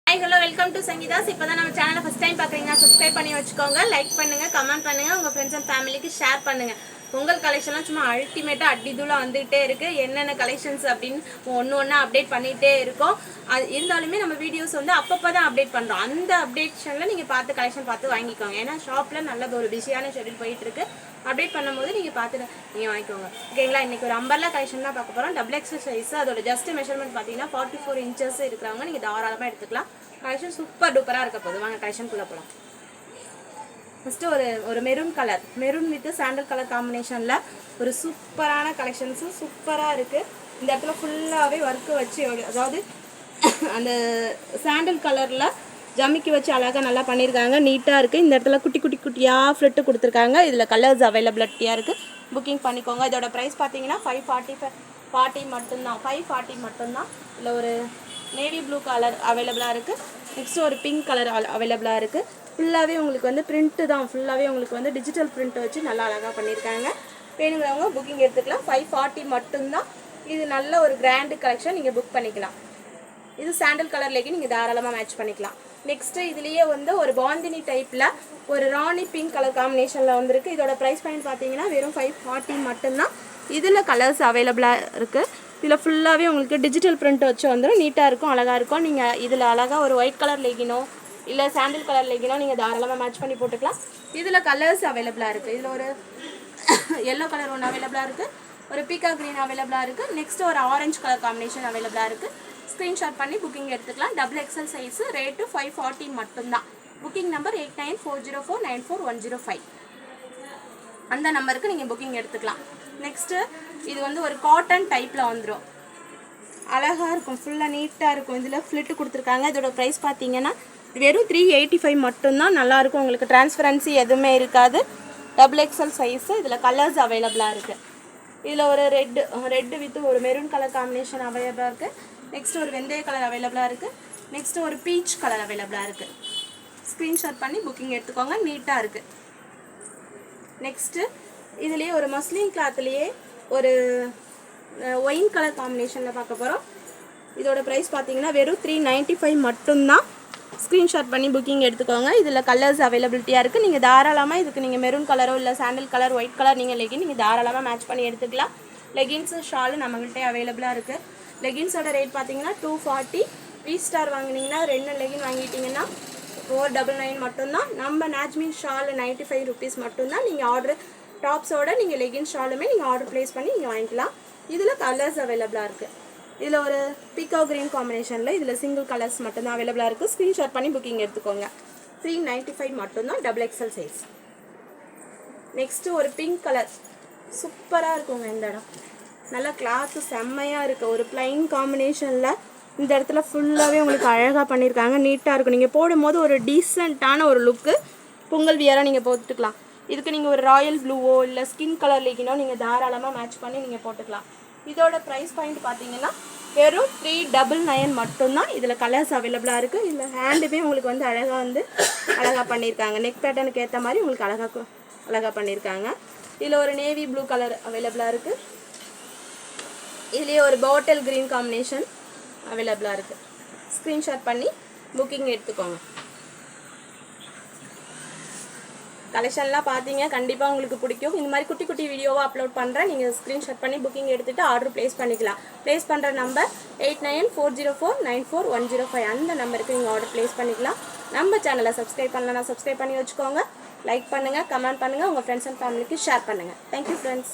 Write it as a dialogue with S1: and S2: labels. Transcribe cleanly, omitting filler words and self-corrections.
S1: Hi, hello, welcome to Sangeetha's. இப்போ தான் நம்ம சேனலை ஃபர்ஸ்ட் டைம் பார்க்குறீங்கன்னா சப்ஸ்கிரைப் பண்ணி வச்சுக்கோங்க, லைக் பண்ணுங்கள், கமெண்ட் பண்ணுங்கள், உங்கள் ஃப்ரெண்ட்ஸ் அண்ட் ஃபேமிலிக்கு ஷேர் பண்ணுங்கள். பொங்கல் கலெக்ஷன்லாம் சும்மா அல்டிமேட்டாக அடிதூளாக வந்துகிட்டே இருக்குது. என்னென்ன கலெக்ஷன்ஸ் அப்படின்னு ஒன்று ஒன்றா அப்டேட் பண்ணிகிட்டே இருக்கோம். அது இருந்தாலுமே நம்ம வீடியோஸ் வந்து அப்பப்போ தான் அப்டேட் பண்ணுறோம். அந்த அப்டேஷனில் நீங்கள் பார்த்து கலெக்ஷன் பார்த்து வாங்கிக்கோங்க. ஏன்னா ஷாப்பில் நல்ல ஒரு பிஸியான ஷெட்யூல் போயிட்டுருக்கு. அப்டேட் பண்ணும்போது நீங்கள் பார்த்துட்டு நீங்கள் வாங்கிக்கோங்க. ஓகேங்களா? இன்றைக்கி ஒரு அம்பர்லா கலெக்ஷன் தான் பார்க்க போகிறோம். Double XL size. அதோட ஜஸ்ட் மெஷர்மெண்ட் பார்த்தீங்கன்னா 44 inches இருக்கிறவங்க நீங்கள் தாராளமாக எடுத்துக்கலாம். கலெக்ஷன் சூப்பர் டூப்பராக இருக்க போகுது. வாங்க கலெக்ஷனுக்குள்ளே போகலாம். ஃபஸ்ட்டு ஒரு maroon colour, maroon with sandal colour காம்பினேஷனில் ஒரு சூப்பரான கலெக்ஷன்ஸு சூப்பராக இருக்குது. இந்த இடத்துல ஃபுல்லாகவே ஒர்க்கு வச்சு, அதாவது அந்த சாண்டல் கலரில் ஜமிக்கி வச்சு அழகாக நல்லா பண்ணியிருக்காங்க. நீட்டாக இருக்குது. இந்த இடத்துல குட்டி குட்டி குட்டியாக ஃப்ளிட்டு கொடுத்துருக்காங்க. இதில் கலர்ஸ் அவைலபிலிட்டியாக இருக்குது. புக்கிங் பண்ணிக்கோங்க. இதோட ப்ரைஸ் பார்த்தீங்கன்னா 540 மட்டும்தான். 540 மட்டும்தான். இதில் ஒரு நேவி ப்ளூ கலர் அவைலபிளாக இருக்குது. நெக்ஸ்ட்டு ஒரு பிங்க் கலர் அவைலபிளாக இருக்குது. ஃபுல்லாகவே உங்களுக்கு வந்து பிரிண்ட்டு தான். ஃபுல்லாகவே உங்களுக்கு வந்து டிஜிட்டல் பிரிண்ட் வச்சு நல்லா அழகாக பண்ணியிருக்காங்க. வேணுங்கிறவங்க புக்கிங் எடுத்துக்கலாம். 540 மட்டும்தான். இது நல்ல ஒரு கிராண்டு கலெக்ஷன். நீங்கள் புக் பண்ணிக்கலாம். இது சாண்டல் கலர்லேயே நீங்கள் தாராளமாக மேட்ச் பண்ணிக்கலாம். நெக்ஸ்ட்டு இதுலேயே வந்து ஒரு பாந்தினி டைப்பில் ஒரு ராணி பிங்க் கலர் காம்பினேஷனில் வந்துருக்கு. இதோட ப்ரைஸ் பாயிண்ட் பார்த்தீங்கன்னா வெறும் 540 மட்டும்தான். இதில் கலர்ஸ் அவைலபிளாக இருக்குது. இதில் ஃபுல்லாகவே உங்களுக்கு டிஜிட்டல் பிரிண்ட் வச்சு வந்துடும். நீட்டாக இருக்கும், அழகாக இருக்கும். நீங்கள் இதில் அழகாக ஒரு ஒயிட் கலர் லெகினோ இல்லை சாண்டில் கலர் லெகினோ நீங்கள் தாராளமாக மேட்ச் பண்ணி போட்டுக்கலாம். இதில் கலர்ஸ் அவைலபிளாக இருக்குது. இதில் ஒரு எல்லோ கலர் ஒன்று அவைலபிளாக இருக்குது. ஒரு பீக்கா க்ரீன் அவைலபிளாக இருக்குது. நெக்ஸ்ட்டு ஒரு ஆரஞ்சு கலர் காம்பினேஷன் அவைலபிளாக இருக்குது. ஸ்க்ரீன்ஷாட் பண்ணி புக்கிங் எடுத்துக்கலாம். Double XL size. ரேட்டு 540 மட்டும்தான். Booking number 8940494105. அந்த நம்பருக்கு நீங்கள் புக்கிங் எடுத்துக்கலாம். நெக்ஸ்ட்டு இது வந்து ஒரு காட்டன் டைப்பில் வந்துடும். அழகாக இருக்கும், ஃபுல்லாக நீட்டாக இருக்கும். இதில் ஃப்ளிட்டு கொடுத்துருக்காங்க. இதோட ப்ரைஸ் பார்த்தீங்கன்னா வெறும் 385 மட்டும்தான். நல்லாயிருக்கும். உங்களுக்கு டிரான்ஸ்பரன்சி எதுவுமே இருக்காது. Double XL size. இதில் கலர்ஸ் அவைலபிளாக இருக்குது. இதில் ஒரு ரெட்டு வித் ஒரு மெரூன் கலர் காம்பினேஷன் அவைலபிளாக இருக்குது. நெக்ஸ்ட்டு ஒரு வெந்தய கலர் அவைலபிளாக இருக்குது. நெக்ஸ்ட்டு ஒரு பீச் கலர் அவைலபிளாக இருக்குது. ஸ்க்ரீன்ஷாட் பண்ணி புக்கிங் எடுத்துக்கோங்க. நீட்டாக இருக்குது. நெக்ஸ்ட்டு இதுலேயே ஒரு மஸ்லின் கிளாத்லேயே ஒரு ஒயின் கலர் காம்பினேஷனில் பார்க்க போகிறோம். இதோட ப்ரைஸ் பார்த்தீங்கன்னா வெறும் 395 மட்டும்தான். ஸ்க்ரீன்ஷாட் பண்ணி புக்கிங் எடுத்துக்கோங்க. இதில் கலர்ஸ் அவைலபிலிட்டியாக இருக்குது. நீங்கள் தாராளமாக இதுக்கு நீங்கள் மெரூன் கலரோ இல்லை சாண்டல் கலர், ஒயிட் கலர் நீங்கள் தாராளமாக மேட்ச் பண்ணி எடுத்துக்கலாம். லெகின்ஸு ஷாலு நம்மகிட்டே அவைலபிளாக இருக்குது. லெகின்ஸோட ரேட் பார்த்தீங்கன்னா 240. V-Star வாங்கினீங்கன்னா 2 லெகின் வாங்கிட்டீங்கன்னா 499 மட்டும்தான். நம்ம நாஜ்மின் ஷால் 95 rupees மட்டும்தான். நீங்கள் ஆர்டர் டாப்ஸோட நீங்கள் லெகின் ஷாலுமே நீங்கள் ஆர்டர் ப்ளேஸ் பண்ணி நீங்கள் வாங்கிக்கலாம். இதில் கலர்ஸ் அவைலபிளாக இருக்குது. இதில் ஒரு பீக்கா க்ரீன் காம்பினேஷனில் இதில் சிங்கிள் கலர்ஸ் மட்டும்தான் அவைலபிளாக இருக்குது. ஸ்க்ரீன்ஷாட் பண்ணி புக்கிங் எடுத்துக்கோங்க. 395 மட்டும்தான். Double XL size. நெக்ஸ்ட்டு ஒரு பிங்க் கலர் சூப்பராக இருக்குங்க. இந்த இடம் நல்லா கிளாத்து செம்மையாக இருக்குது. ஒரு ப்ளைன் காம்பினேஷனில் இந்த இடத்துல ஃபுல்லாகவே உங்களுக்கு அழகாக பண்ணியிருக்காங்க. நீட்டாக இருக்கும். நீங்கள் போடும்போது ஒரு டீசெண்டான ஒரு லுக்கு பொங்கல் வியராக நீங்கள் போட்டுக்கலாம். இதுக்கு நீங்கள் ஒரு ராயல் ப்ளூவோ இல்லை ஸ்கின் கலர் லெகினோ நீங்கள் தாராளமாக மேட்ச் பண்ணி நீங்கள் போட்டுக்கலாம். இதோட ப்ரைஸ் பாயிண்ட் பார்த்தீங்கன்னா வெறும் 399 மட்டும்தான். இதில் கலர்ஸ் அவைலபிளாக இருக்குது. இதில் ஹேண்டுமே உங்களுக்கு வந்து அழகாக பண்ணியிருக்காங்க. நெக் பேட்டர்னுக்கு ஏற்ற மாதிரி உங்களுக்கு அழகாக பண்ணியிருக்காங்க. இதில் ஒரு நேவி ப்ளூ கலர் அவைலபிளாக இருக்குது. இதுலேயே ஒரு பாட்டில் க்ரீன் காம்பினேஷன் அவைலபிளாக இருக்குது. ஸ்க்ரீன்ஷாட் பண்ணி புக்கிங் எடுத்துக்கோங்க. கலெக்ஷன்லாம் பார்த்தீங்க கண்டிப்பாக உங்களுக்கு பிடிக்கும். இந்த மாதிரி குட்டி குட்டி வீடியோவாக அப்லோட் பண்ணுறேன். நீங்கள் ஸ்க்ரீன்ஷாட் பண்ணி புக்கிங் எடுத்துகிட்டு ஆர்டர் ப்ளேஸ் பண்ணிக்கலாம். ப்ளேஸ் பண்ணுற நம்பர் 8940494105. அந்த நம்பருக்கு நீங்கள் ஆர்டர் ப்ளேஸ் பண்ணிக்கலாம். நம்ம சேனலை சப்ஸ்கிரைப் பண்ணலன்னா சப்ஸ்கிரைப் பண்ணி வச்சுக்கோங்க. லைக் பண்ணுங்கள், கமெண்ட் பண்ணுங்கள், உங்கள் ஃப்ரெண்ட்ஸ் அண்ட் ஃபேமிலிக்கு ஷேர் பண்ணுங்கள். Thank you friends.